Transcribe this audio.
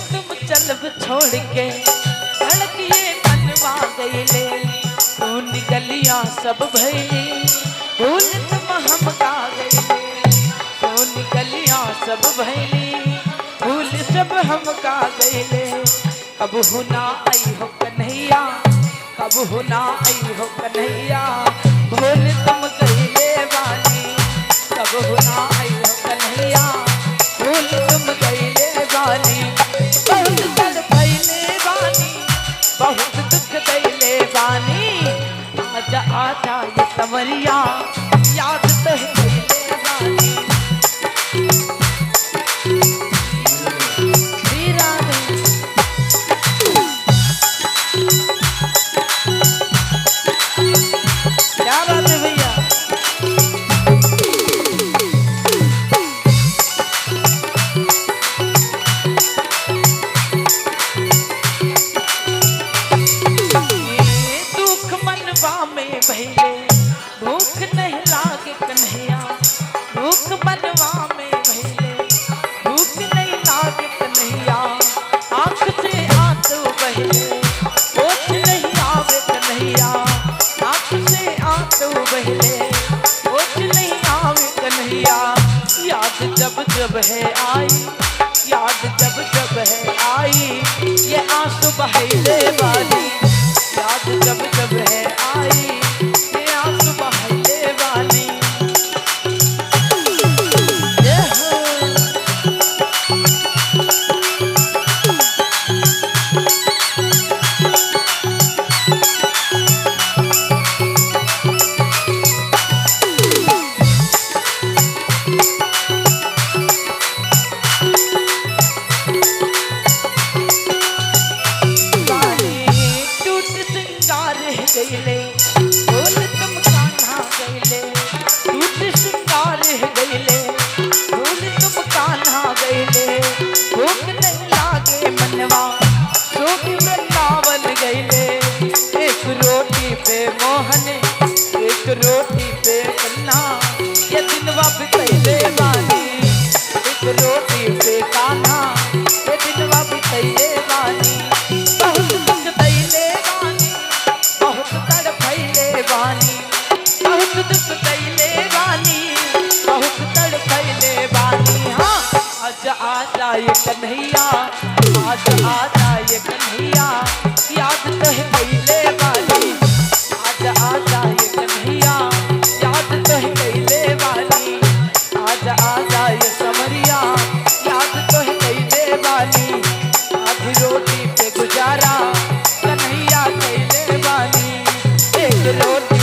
छोड़ के धड़किए मनवा गईले खून गलियां सब भैली भूल तुम हम का गईले खून गलियां सब भैली भूल सब हम का गईले कब हुना आई हो कन्हैया कब हुना आई हो कन्हैया भूल तुम गईले बानी कब हुना आई हो कन्हैया भूल तुम गईले बानी बहुत तड़पैले बानी बहुत दुख दैले बानी आजा आजा ये तमरिया याद तो है दैले बानी वीरा ने क्या बात है भैया भूख नहीं लागे कन्हैया भूख बनवा में भैले भूख नहीं लागे कन्हैया आँख से आंसू बहिले होश नहीं आवे कन्हैया आँख से आंसू बहिले होश नहीं आवे कन्हैया याद जब जब है आई याद जब जब है आई ये आंसू बहिले वाली याद जब जब है आई गईले बोल तुम कान्हा गईले टूट श्रृंगार गईले बोल तुम कान्हा गईले भूख नहीं लागे मनवा सोख वृंदावन गईले एक रोटी पे मोहन एक रोटी पे कन्हा ये दिनवा बितैले बानी एक रोटी पे कान्हा ये दिनवा बितैले बानी बहुत दुख दैले बानी बहुत तड़पैले बानी बहुत दुख दैले बानी बहुत तड़पैले बानी हाँ आज आजा ये कन्हैया आज आजा ये कन्हैया याद तो है कैले बानी आज आजा ये कन्हैया याद तो है कैले बानी आज आजा ये समरिया याद तो है कैले बानी आधी रोटी पे गुजारा कन्हैया कैले बानी एक रोटी